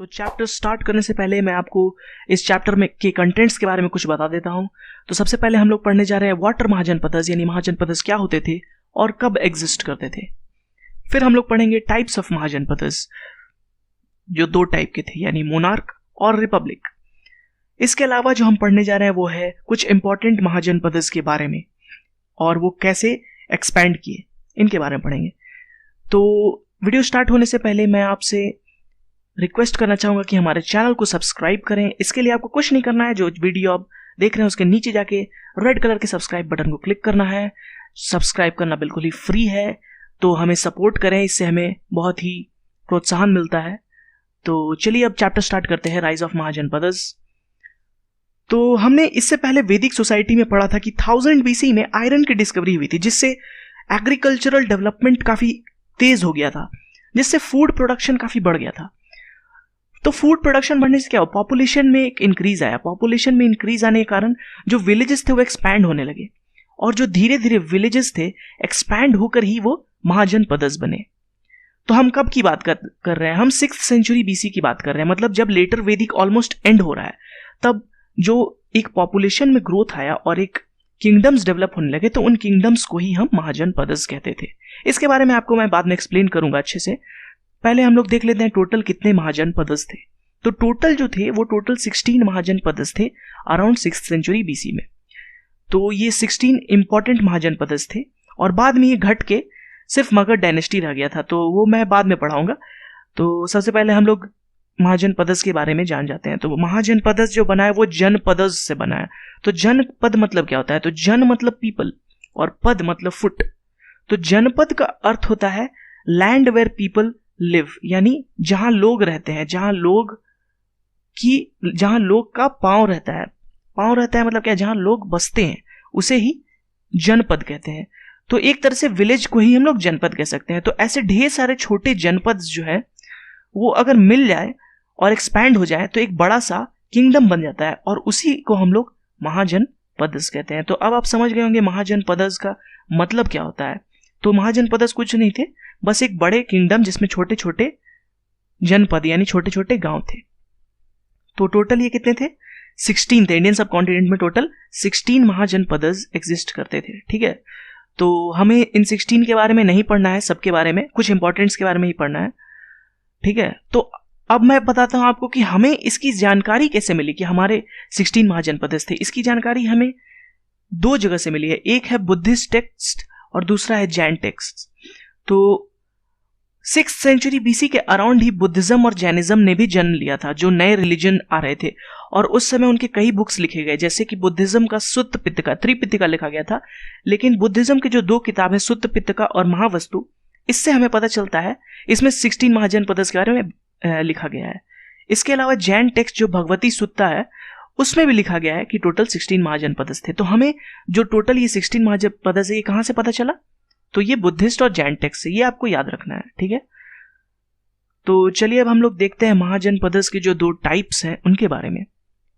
तो chapter start करने से पहले मैं आपको इस चैप्टर में के कंटेंट्स के बारे में कुछ बता देता हूं। तो सबसे पहले हम लोग पढ़ने जा रहे हैं व्हाट आर महाजनपदस, यानी महाजनपदस क्या होते थे और कब एग्जिस्ट करते थे। फिर हम लोग पढ़ेंगे टाइप्स ऑफ महाजनपदस, जो दो टाइप के थे, यानी मोनार्क और रिपब्लिक। इसके अलावा जो हम पढ़ने जा रहे हैं वो है कुछ इंपॉर्टेंट महाजनपदस के बारे में और वो कैसे एक्सपैंड किए, इनके बारे में पढ़ेंगे। तो वीडियो स्टार्ट होने से पहले मैं आपसे रिक्वेस्ट करना चाहूंगा कि हमारे चैनल को सब्सक्राइब करें। इसके लिए आपको कुछ नहीं करना है, जो वीडियो आप देख रहे हैं उसके नीचे जाके रेड कलर के सब्सक्राइब बटन को क्लिक करना है। सब्सक्राइब करना बिल्कुल ही फ्री है, तो हमें सपोर्ट करें, इससे हमें बहुत ही प्रोत्साहन मिलता है। तो चलिए अब चैप्टर स्टार्ट करते हैं, राइज ऑफ महाजनपदस। तो हमने इससे पहले वैदिक सोसाइटी में पढ़ा था कि 1000 BC में आयरन की डिस्कवरी हुई थी, जिससे एग्रीकल्चरल डेवलपमेंट काफी तेज हो गया था, जिससे फूड प्रोडक्शन काफी बढ़ गया था। तो फूड प्रोडक्शन बढ़ने से क्या हुआ, पॉपुलेशन में एक इंक्रीज आया। पॉपुलेशन में इंक्रीज आने के कारण जो विलेजेस थे वो एक्सपैंड होने लगे, और जो धीरे धीरे विलेजेस थे एक्सपैंड होकर ही वो महाजनपदस बने। तो हम कब की बात कर रहे हैं, हम 6th सेंचुरी BC की बात कर रहे हैं, मतलब जब लेटर वैदिक ऑलमोस्ट एंड हो रहा है, तब जो एक पॉपुलेशन में ग्रोथ आया और एक किंगडम्स डेवलप होने लगे, तो उन किंगडम्स को ही हम महाजनपदस कहते थे। इसके बारे में आपको मैं बाद में एक्सप्लेन करूंगा अच्छे से। पहले हम लोग देख लेते हैं टोटल कितने महाजनपदस थे। तो टोटल जो थे वो टोटल 16 महाजनपदस थे अराउंड 6th सेंचुरी BC में। तो ये 16 इंपॉर्टेंट महाजनपदस थे, और बाद में ये घट के सिर्फ मगध डायनेस्टी रह गया था, तो वो मैं बाद में पढ़ाऊंगा। तो सबसे पहले हम लोग महाजनपदस के बारे में जान जाते हैं। तो महाजनपदस जो बना है वो जनपदस से बना है। तो जनपद मतलब क्या होता है, तो जन मतलब पीपल और पद मतलब फुट। तो जनपद का अर्थ होता है लैंड वेयर पीपल लिव, यानी जहां लोग रहते हैं, जहां लोग का पांव रहता है। पांव रहता है मतलब क्या, जहां लोग बसते हैं उसे ही जनपद कहते हैं। तो एक तरह से विलेज को ही हम लोग जनपद कह सकते हैं। तो ऐसे ढेर सारे छोटे जनपद जो है वो अगर मिल जाए और एक्सपैंड हो जाए तो एक बड़ा सा किंगडम बन जाता है, और उसी को हम लोग महाजनपदस कहते हैं। तो अब आप समझ गए होंगे महाजनपदस का मतलब क्या होता है। तो महाजनपदस कुछ नहीं थे, बस एक बड़े किंगडम जिसमें छोटे छोटे जनपद यानी छोटे छोटे गांव थे। तो टोटल ये कितने थे, 16 थे। इंडियन सब कॉन्टिनेंट में टोटल 16 महाजनपदस एग्जिस्ट करते थे, ठीक है। तो हमें इन 16 के बारे में नहीं पढ़ना है, सबके बारे में, कुछ इंपॉर्टेंट्स के बारे में ही पढ़ना है, ठीक है। तो अब मैं बताता हूं आपको कि हमें इसकी जानकारी कैसे मिली कि हमारे 16 महाजनपदस थे। इसकी जानकारी हमें दो जगह से मिली है, एक है बुद्धिस्ट टेक्स्ट और दूसरा है जैन टेक्स्ट। तो 6th सेंचुरी BC के अराउंड ही बुद्धिज्म और जैनिज्म ने भी जन्म लिया था, जो नए रिलीजन आ रहे थे, और उस समय उनके कई बुक्स लिखे गए, जैसे कि बुद्धिज्म का सुत्त पिटका, त्रिपिटका लिखा गया था। लेकिन बुद्धिज्म की जो दो किताब है, सुत्त पिटका और महावस्तु, इससे हमें पता चलता है इसमें 16 महाजनपदस के बारे में लिखा गया है। इसके अलावा जैन टेक्स्ट जो भगवती सुत्ता है, उसमें भी लिखा गया है कि टोटल 16 महाजनपदस थे। तो हमें जो टोटल ये 16 महाजनपदस है, ये कहां से पता चला, तो ये बुद्धिस्ट और जैन टेक्स्ट से, ये आपको याद रखना है, ठीक है। तो चलिए अब हम लोग देखते हैं महाजनपदस के जो दो टाइप्स हैं उनके बारे में।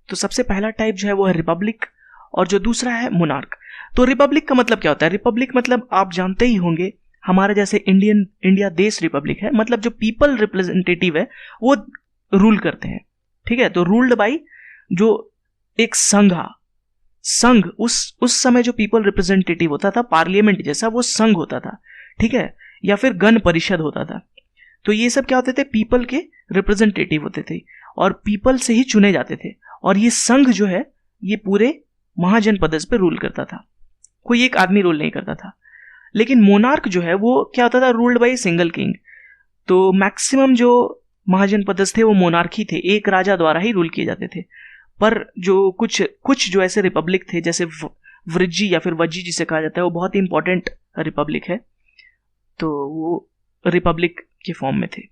तो सबसे पहला टाइप जो है वो है रिपब्लिक, और जो दूसरा है मोनार्क। तो रिपब्लिक का मतलब क्या होता है, रिपब्लिक मतलब आप जानते ही होंगे, हमारे जैसे इंडिया देश रिपब्लिक है, मतलब जो पीपल रिप्रेजेंटेटिव है वो रूल करते हैं, ठीक है। तो रूल्ड बाई जो एक संघ उस समय जो पीपल रिप्रेजेंटेटिव होता था, पार्लियामेंट जैसा, वो संघ होता था, ठीक है, या फिर गण परिषद होता था। तो ये सब क्या होते थे, पीपल के रिप्रेजेंटेटिव होते थे और पीपल से ही चुने जाते थे। और ये संघ जो है ये पूरे महाजनपदस पे रूल करता था, कोई एक आदमी रूल नहीं करता था। लेकिन मोनार्क जो है वो क्या होता था, रूल्ड बाई सिंगल किंग। तो मैक्सिमम जो महाजनपदस थे वो मोनार्की थे, एक राजा द्वारा ही रूल किए जाते थे। पर जो कुछ जो ऐसे रिपब्लिक थे, जैसे वज्जी या फिर वज्जी जिसे कहा जाता है, वो बहुत ही इंपॉर्टेंट रिपब्लिक है, तो वो रिपब्लिक के फॉर्म में थे।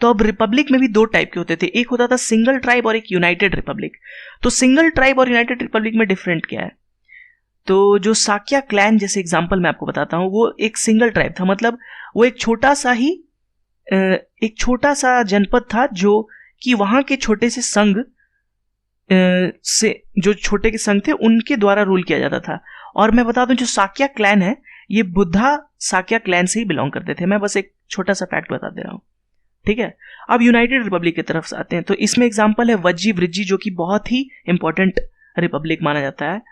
तो अब रिपब्लिक में भी दो टाइप के होते थे, एक होता था सिंगल ट्राइब और एक यूनाइटेड रिपब्लिक। तो सिंगल ट्राइब और यूनाइटेड रिपब्लिक में डिफरेंट क्या है, तो जो साक्या क्लैन जैसे एग्जांपल मैं आपको बताता हूं, वो एक सिंगल ट्राइब था, मतलब वो एक छोटा सा जनपद था, जो कि वहां के छोटे से संघ से, जो छोटे के संघ थे उनके द्वारा रूल किया जाता था। और मैं बता दूं जो साक्या क्लैन है ये बुद्धा साक्या क्लैन से ही बिलोंग करते थे। मैं बस एक छोटा सा फैक्ट बता दे रहा हूं, ठीक है। अब यूनाइटेड रिपब्लिक की तरफ से आते हैं, तो इसमें एग्जांपल है वज्जी वृज्जी, जो कि बहुत ही इंपॉर्टेंट रिपब्लिक माना जाता है,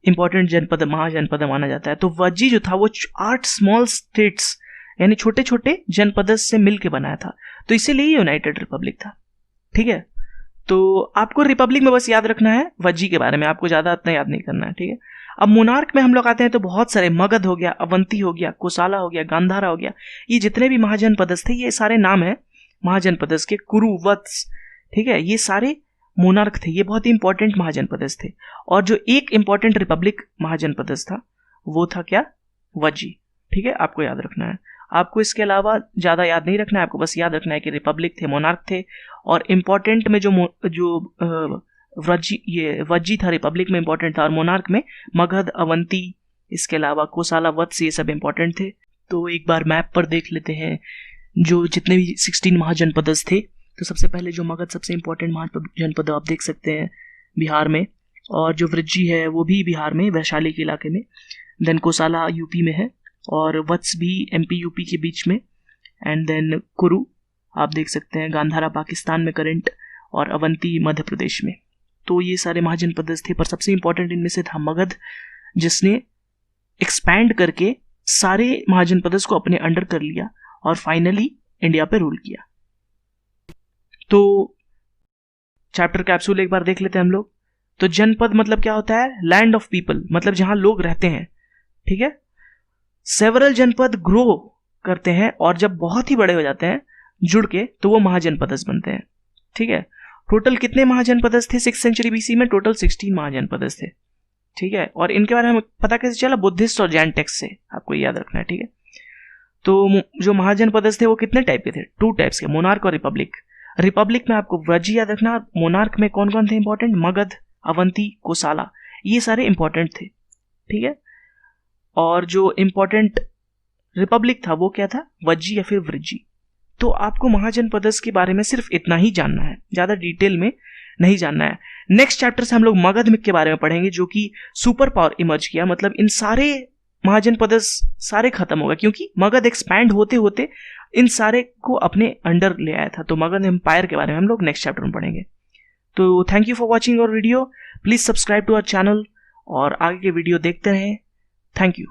इंपॉर्टेंट जनपद, महाजनपद माना जाता है। तो वज्जी जो था वो 8 स्मॉल स्टेट्स यानी छोटे छोटे जनपद से मिलकर बनाया था, तो इसीलिए यूनाइटेड रिपब्लिक था। ठीक है, तो आपको रिपब्लिक में बस याद रखना है वज्जी के बारे में, आपको ज्यादा इतना याद नहीं करना है। ठीक है, अब मोनार्क में हम लोग आते हैं तो बहुत सारे, मगध हो गया, अवंती हो गया, कोसाला हो गया, गांधारा हो गया, ये जितने भी महाजनपद थे ये सारे नाम है महाजनपद के, कुरु, वत्स, ठीक है, ये सारे मोनार्क थे, ये बहुत ही इंपॉर्टेंट महाजनपद थे। और जो एक इंपॉर्टेंट रिपब्लिक महाजनपद था वो था क्या, वज्जी। ठीक है, आपको याद रखना है, आपको इसके अलावा ज्यादा याद नहीं रखना है, आपको बस याद रखना है कि रिपब्लिक थे, मोनार्क थे, और इंपॉर्टेंट में जो वज्जी था रिपब्लिक में इंपॉर्टेंट था, और मोनार्क में मगध, अवंती, इसके अलावा कोसाला, वत्स, ये सब इंपॉर्टेंट थे। तो एक बार मैप पर देख लेते हैं जो जितने भी 16 महाजनपद थे। तो सबसे पहले जो मगध सबसे इंपॉर्टेंट महाजनपद आप देख सकते हैं बिहार में, और जो वृज्जी है वो भी बिहार में, वैशाली के इलाके में। देन कोसाला यूपी में है, और वत्स भी एमपी यूपी के बीच में। एंड देन कुरु आप देख सकते हैं, गांधारा पाकिस्तान में करंट, और अवंती मध्य प्रदेश में। तो ये सारे महाजनपद थे, पर सबसे इंपॉर्टेंट इनमें से था मगध, जिसने एक्सपैंड करके सारे महाजनपद को अपने अंडर कर लिया और फाइनली इंडिया पे रूल किया। तो चैप्टर कैप्सूल एक बार देख लेते हैं हम लोग। तो जनपद मतलब क्या होता है, लैंड ऑफ पीपल, मतलब जहां लोग रहते हैं। ठीक है, सेवरल जनपद ग्रो करते हैं, और जब बहुत ही बड़े हो जाते हैं जुड़ के, तो वो महाजनपद बनते हैं। ठीक है, टोटल कितने महाजनपद थे 6th सेंचुरी बीसी में, टोटल 16 महाजनपद थे। ठीक है, और इनके बारे में पता कैसे चला, बुद्धिस्ट और जैन टेक्स्ट से, आपको याद रखना है। ठीक है, तो जो महाजनपद थे वो कितने टाइप के थे, 2 टाइप्स के, मोनार्क और रिपब्लिक। रिपब्लिक में आपको वज्जी याद रखना, मोनार्क में कौन कौन थे इंपॉर्टेंट, मगध, अवंती, कोसाला, ये सारे इंपॉर्टेंट थे। ठीक है, और जो इंपॉर्टेंट रिपब्लिक था वो क्या था, वज्जी या फिर वृज्जी। तो आपको महाजनपद के बारे में सिर्फ इतना ही जानना है, ज्यादा डिटेल में नहीं जानना है। नेक्स्ट चैप्टर से हम लोग मगध के बारे में पढ़ेंगे, जो कि सुपर पावर इमर्ज किया, मतलब इन सारे महाजनपद सारे खत्म हो गए, क्योंकि मगध एक्सपैंड होते होते इन सारे को अपने अंडर ले आया था। तो मगध एम्पायर के बारे में हम लोग नेक्स्ट चैप्टर में पढ़ेंगे। तो thank you for watching our video, please subscribe to our channel और आगे के वीडियो देखते रहें। Thank you.